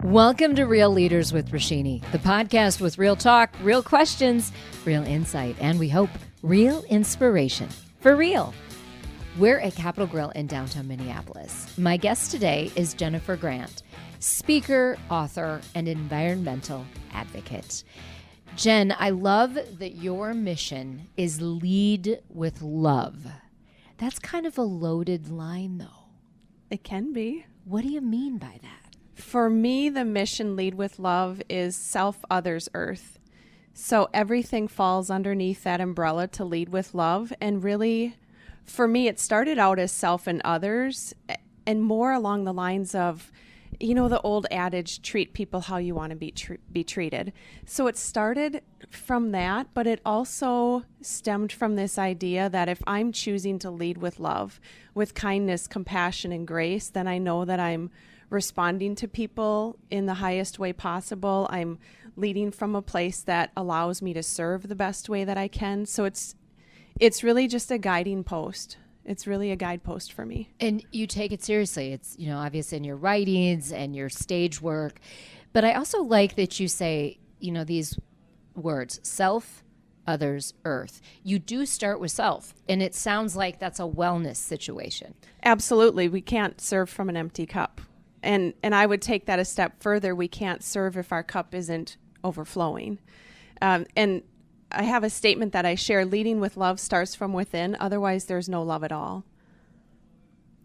Welcome to Real Leaders with Roshini, the podcast with real talk, real questions, real insight, and we hope real inspiration. For real. We're at Capitol Grill in downtown Minneapolis. My guest today is Jennifer Grant, speaker, author, and environmental advocate. Jen, I love that your mission is lead with love. That's kind of a loaded line, though. It can be. What do you mean by that? For me, the mission Lead with Love is self, others, earth. So everything falls underneath that umbrella to lead with love. And really, for me, it started out as self and others and more along the lines of, you know, the old adage, treat people how you want to be treated. So it started from that, but it also stemmed from this idea that if I'm choosing to lead with love, with kindness, compassion, and grace, then I know that I'm responding to people in the highest way possible. I'm leading from a place that allows me to serve the best way that I can. So it's really just a guiding post. It's really a guidepost for me. And you take it seriously. It's, you know, obviously in your writings and your stage work. But I also like that you say, you know, these words, self, others, earth. You do start with self. And it sounds like that's a wellness situation. Absolutely. We can't serve from an empty cup. And I would take that a step further. We can't serve if our cup isn't overflowing. And I have a statement that I share, leading with love starts from within. Otherwise, there's no love at all.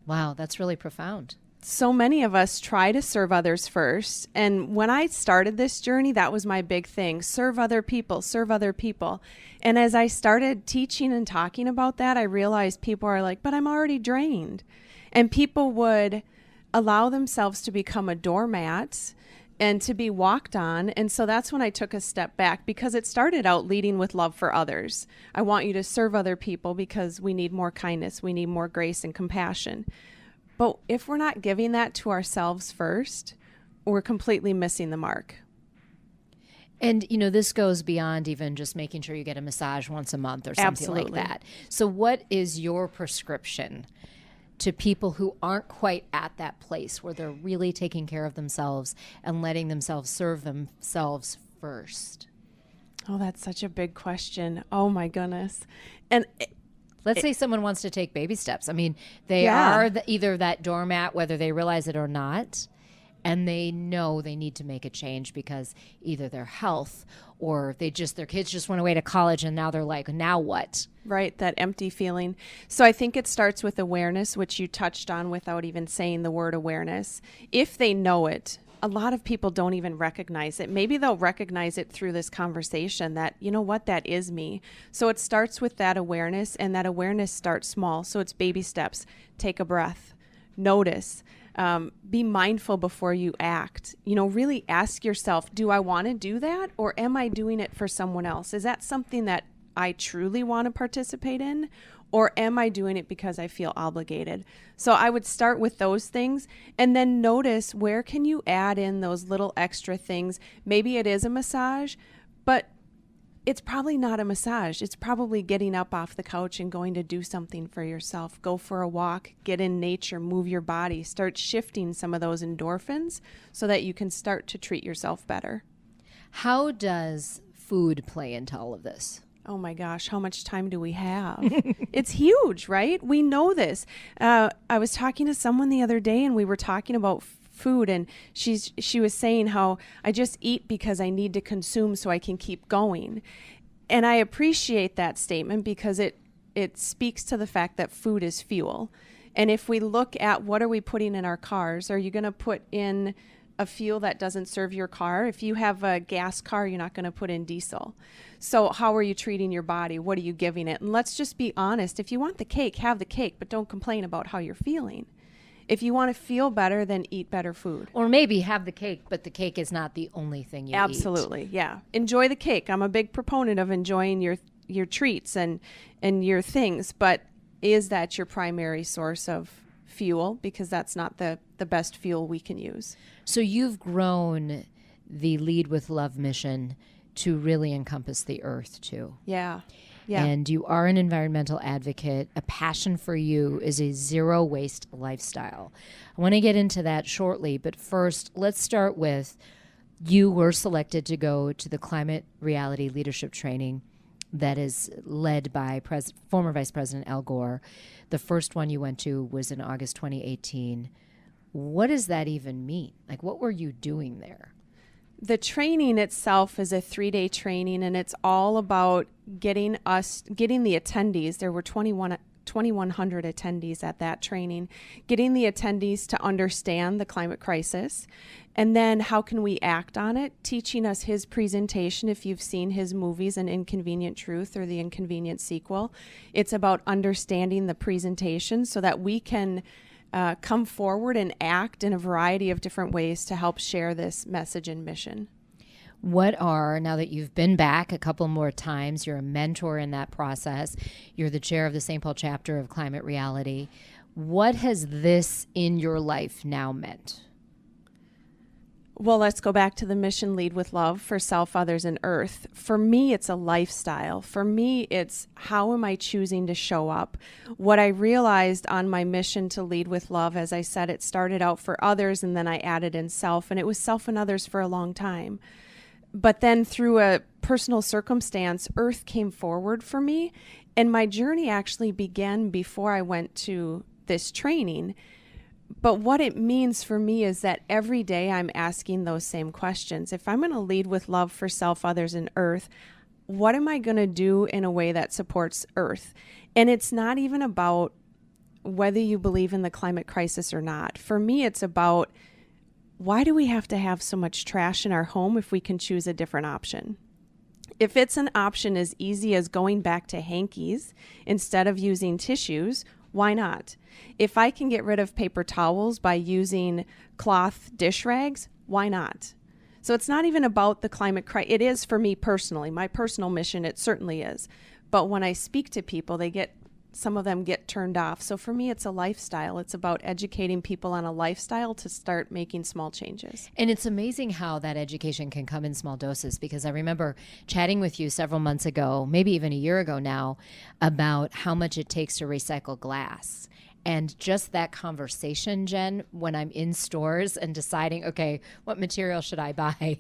Wow, that's really profound. So many of us try to serve others first. And when I started this journey, that was my big thing. Serve other people, serve other people. And as I started teaching and talking about that, I realized people are like, but I'm already drained. And people would allow themselves to become a doormat and to be walked on. And so that's when I took a step back, because it started out leading with love for others. I want you to serve other people because we need more kindness. We need more grace and compassion. But if we're not giving that to ourselves first, we're completely missing the mark. And, you know, this goes beyond even just making sure you get a massage once a month or something Absolutely. like that. So what is your prescription to people who aren't quite at that place where they're really taking care of themselves and letting themselves serve themselves first? Oh, that's such a big question. Oh, my goodness. And let's say someone wants to take baby steps. I mean, they Yeah. are either that doormat, whether they realize it or not, and they know they need to make a change because either their health or their kids just went away to college and now they're like, now what? Right, that empty feeling. So I think it starts with awareness, which you touched on without even saying the word awareness. If they know it, a lot of people don't even recognize it. Maybe they'll recognize it through this conversation that, you know what, that is me. So it starts with that awareness, and that awareness starts small. So it's baby steps. Take a breath. Notice. Be mindful before you act. You know, really ask yourself, do I want to do that, or am I doing it for someone else? Is that something that I truly want to participate in, or am I doing it because I feel obligated? So I would start with those things, and then notice, where can you add in those little extra things? Maybe it is a massage, but it's probably not a massage. It's probably getting up off the couch and going to do something for yourself. Go for a walk, get in nature, move your body, start shifting some of those endorphins so that you can start to treat yourself better. How does food play into all of this? Oh my gosh, how much time do we have? It's huge, right? We know this. I was talking to someone the other day, and we were talking about food, and she was saying how I just eat because I need to consume so I can keep going. And I appreciate that statement because it speaks to the fact that food is fuel. And if we look at what are we putting in our cars, are you going to put in a fuel that doesn't serve your car? If you have a gas car, you're not going to put in diesel. So how are you treating your body? What are you giving it? And let's just be honest. If you want the cake, have the cake, but don't complain about how you're feeling. If you want to feel better, then eat better food. Or maybe have the cake, but the cake is not the only thing you eat. Absolutely, yeah. Enjoy the cake. I'm a big proponent of enjoying your treats and your things, but is that your primary source of fuel? Because that's not the best fuel we can use. So you've grown the Lead with Love mission to really encompass the earth too. Yeah. Yeah. And you are an environmental advocate. A passion for you is a zero waste lifestyle. I want to get into that shortly, but first, let's start with you were selected to go to the Climate Reality Leadership Training that is led by former Vice President Al Gore. The first one you went to was in August 2018. What does that even mean? Like, what were you doing there? The training itself is a 3-day training, and it's all about getting the attendees. There were 2,100 attendees at that training, getting the attendees to understand the climate crisis, and then how can we act on it, teaching us his presentation. If you've seen his movies, An Inconvenient Truth or The Inconvenient Sequel, it's about understanding the presentation so that we can come forward and act in a variety of different ways to help share this message and mission. Now that you've been back a couple more times, you're a mentor in that process, you're the chair of the St. Paul chapter of Climate Reality, what has this in your life now meant? Well, let's go back to the mission, lead with love for self, others, and earth. For me, it's a lifestyle. For me, it's how am I choosing to show up? What I realized on my mission to lead with love, as I said, it started out for others and then I added in self, and it was self and others for a long time. But then through a personal circumstance, earth came forward for me, and my journey actually began before I went to this training. But what it means for me is that every day I'm asking those same questions. If I'm going to lead with love for self, others, and earth, what am I going to do in a way that supports earth? And it's not even about whether you believe in the climate crisis or not. For me, it's about why do we have to have so much trash in our home if we can choose a different option? If it's an option as easy as going back to hankies instead of using tissues, why not? If I can get rid of paper towels by using cloth dish rags, why not? So it's not even about the climate crisis. It is for me personally, my personal mission, it certainly is. But when I speak to people, some of them get turned off. So for me, it's a lifestyle. It's about educating people on a lifestyle to start making small changes. And it's amazing how that education can come in small doses, because I remember chatting with you several months ago, maybe even a year ago now, about how much it takes to recycle glass. And just that conversation, Jen, when I'm in stores and deciding, okay, what material should I buy?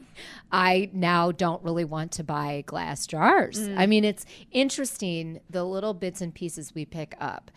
I now don't really want to buy glass jars. I mean, it's interesting, the little bits and pieces we pick up.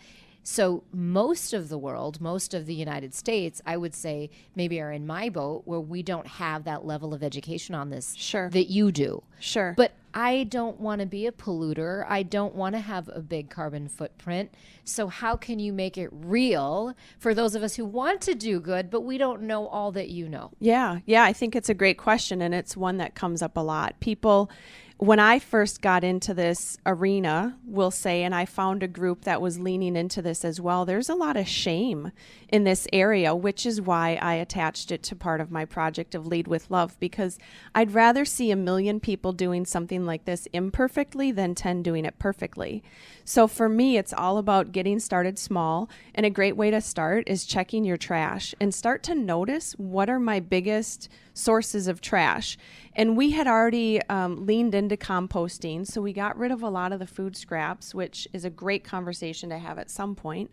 So most of the world, most of the United States, I would say maybe are in my boat where we don't have that level of education on this that you do. Sure. But I don't want to be a polluter. I don't want to have a big carbon footprint. So how can you make it real for those of us who want to do good, but we don't know all that you know? Yeah, I think it's a great question, and it's one that comes up a lot. People, when I first got into this arena, we'll say, and I found a group that was leaning into this as well, there's a lot of shame in this area, which is why I attached it to part of my project of Lead with Love, because I'd rather see 1 million people doing something like this imperfectly than 10 doing it perfectly. So for me, it's all about getting started small, and a great way to start is checking your trash and start to notice what are my biggest sources of trash. And we had already leaned into composting, so we got rid of a lot of the food scraps, which is a great conversation to have at some point.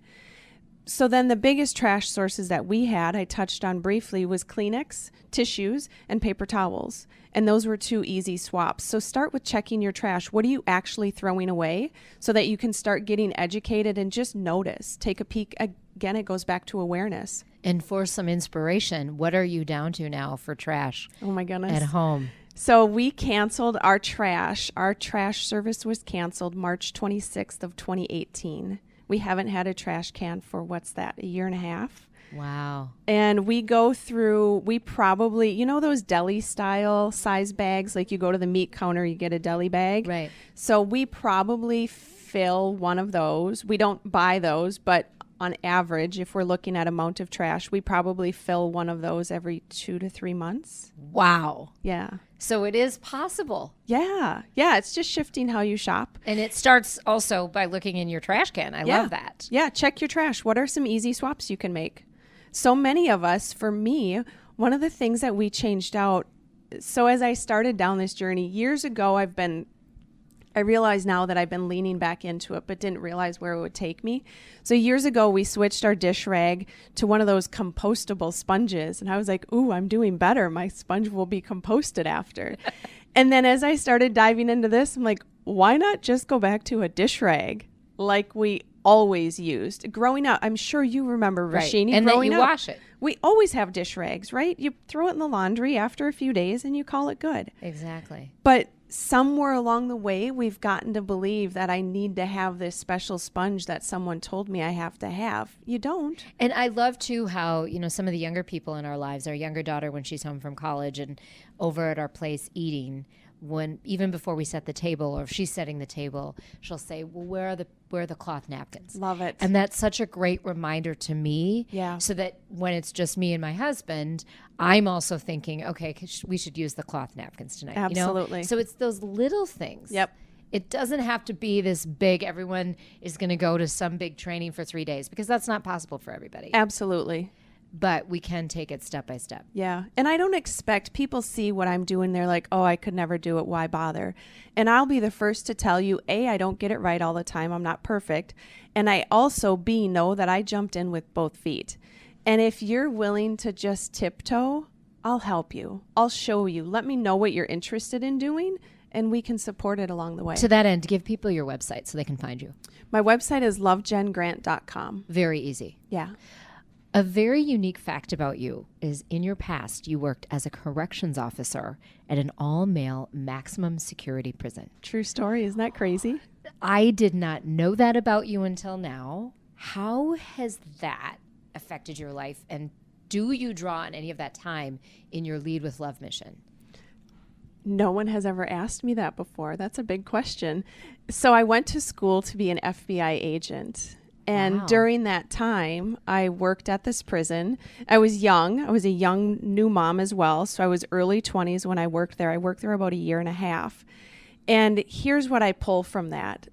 So then the biggest trash sources that we had, I touched on briefly, was Kleenex, tissues, and paper towels. And those were 2 easy swaps. So start with checking your trash. What are you actually throwing away so that you can start getting educated and just notice. Take a peek. Again, it goes back to awareness. And for some inspiration, what are you down to now for trash? Oh my goodness. At home. So we canceled our trash. Our trash service was canceled March 26th of 2018. We haven't had a trash can for, a year and a half? Wow. And we go through, we probably, those deli style size bags, like you go to the meat counter, you get a deli bag. Right. So we probably fill one of those. We don't buy those, but on average, if we're looking at amount of trash, we probably fill one of those every 2 to 3 months. Wow. Yeah. So it is possible. Yeah. It's just shifting how you shop. And it starts also by looking in your trash can. I love that. Yeah. Check your trash. What are some easy swaps you can make? So many of us, for me, one of the things that we changed out. So as I started down this journey years ago, I've I realize now that I've been leaning back into it, but didn't realize where it would take me. So years ago, we switched our dish rag to one of those compostable sponges. And I was like, ooh, I'm doing better. My sponge will be composted after. And then as I started diving into this, I'm like, why not just go back to a dish rag like we always used? Growing up, I'm sure you remember, Roshini, and then you up, wash it. We always have dish rags, right? You throw it in the laundry after a few days and you call it good. Exactly. But somewhere along the way, we've gotten to believe that I need to have this special sponge that someone told me I have to have. You don't. And I love too how, some of the younger people in our lives, our younger daughter when she's home from college and over at our place eating, even before we set the table, or if she's setting the table, she'll say, well, where are the cloth napkins? Love it. And that's such a great reminder to me. Yeah. So that when it's just me and my husband, I'm also thinking, okay, we should use the cloth napkins tonight. Absolutely. So it's those little things. Yep. It doesn't have to be this big, everyone is going to go to some big training for 3 days, because that's not possible for everybody. Absolutely. But we can take it step by step. Yeah. And I don't expect people see what I'm doing. They're like, oh, I could never do it. Why bother? And I'll be the first to tell you, A, I don't get it right all the time. I'm not perfect. And I also, B, know that I jumped in with both feet. And if you're willing to just tiptoe, I'll help you. I'll show you. Let me know what you're interested in doing, and we can support it along the way. To that end, give people your website so they can find you. My website is lovejengrant.com. Very easy. Yeah. A very unique fact about you is in your past, you worked as a corrections officer at an all-male maximum security prison. True story. Isn't that crazy? I did not know that about you until now. How has that affected your life? And do you draw on any of that time in your Lead with Love mission? No one has ever asked me that before. That's a big question. So I went to school to be an FBI agent. And Wow. During that time, I worked at this prison. I was young. I was a young new mom as well. So I was early 20s when I worked there. I worked there about a year and a half. And here's what I pull from that.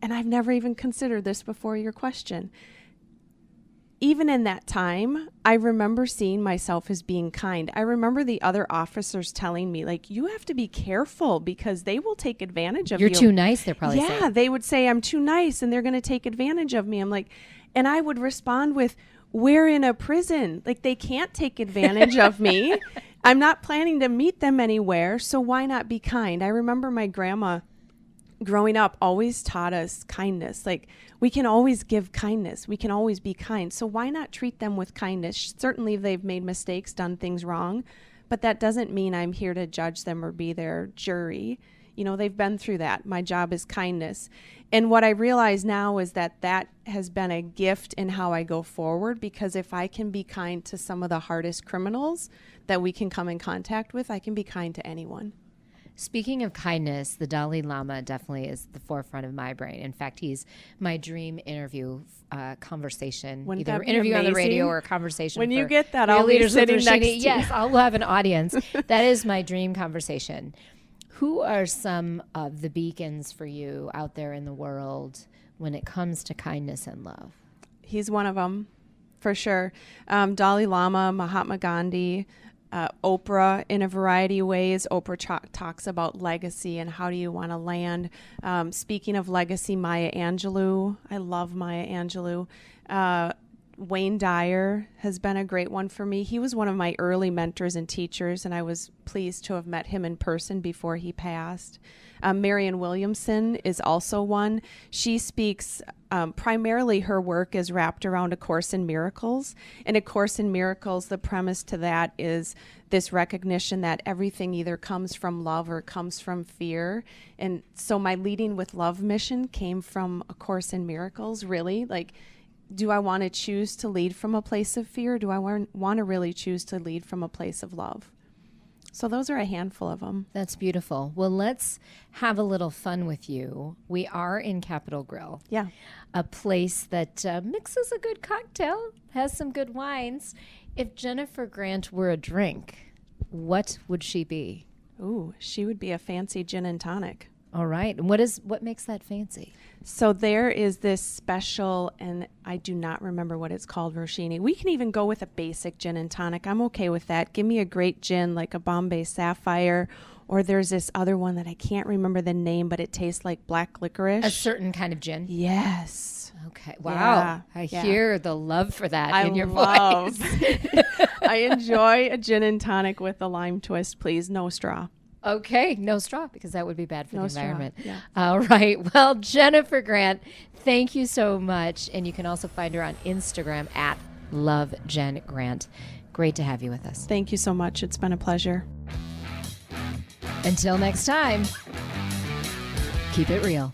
And I've never even considered this before your question. Even in that time, I remember seeing myself as being kind. I remember the other officers telling me, like, you have to be careful because they will take advantage of you. You're too nice, they're probably saying. Yeah, they would say, I'm too nice and they're going to take advantage of me. I'm like, and I would respond with, we're in a prison. Like, they can't take advantage of me. I'm not planning to meet them anywhere. So why not be kind? I remember my grandma growing up always taught us kindness. Like, we can always give kindness. We can always be kind. So why not treat them with kindness? Certainly they've made mistakes, done things wrong, but that doesn't mean I'm here to judge them or be their jury. They've been through that. My job is kindness. And what I realize now is that has been a gift in how I go forward, because if I can be kind to some of the hardest criminals that we can come in contact with, I can be kind to anyone. Speaking of kindness, the Dalai Lama definitely is the forefront of my brain. In fact, he's my dream interview conversation. Wouldn't either that be interview on the amazing? radio or a conversation. When for you get that, Real I'll be Leaders with sitting next to you. Yes, I'll have an audience. That is my dream conversation. Who are some of the beacons for you out there in the world when it comes to kindness and love? He's one of them, for sure. Dalai Lama, Mahatma Gandhi, Oprah in a variety of ways. Oprah talks about legacy and how do you want to land. Speaking of legacy, Maya Angelou. I love Maya Angelou. Wayne Dyer has been a great one for me. He was one of my early mentors and teachers, and I was pleased to have met him in person before he passed. Marianne Williamson is also one. She speaks, primarily her work is wrapped around A Course in Miracles. And A Course in Miracles, the premise to that is this recognition that everything either comes from love or comes from fear. And so my Leading with Love mission came from A Course in Miracles, really. Like, do I want to choose to lead from a place of fear? Or do I want to really choose to lead from a place of love? So those are a handful of them. That's beautiful. Well, let's have a little fun with you. We are in Capitol Grill. Yeah. A place that mixes a good cocktail, has some good wines. If Jennifer Grant were a drink, what would she be? Ooh, she would be a fancy gin and tonic. All right. And what makes that fancy? So there is this special, and I do not remember what it's called, Roshini. We can even go with a basic gin and tonic. I'm okay with that. Give me a great gin like a Bombay Sapphire Or there's this other one that I can't remember the name, but it tastes like black licorice. A certain kind of gin. Yes. Okay. Wow. I hear the love for that in your voice. I enjoy a gin and tonic with a lime twist, please. No straw. Okay. No straw, because that would be bad for the environment. Yeah. All right. Well, Jennifer Grant, thank you so much. And you can also find her on Instagram at LoveJenGrant. Great to have you with us. Thank you so much. It's been a pleasure. Until next time, keep it real.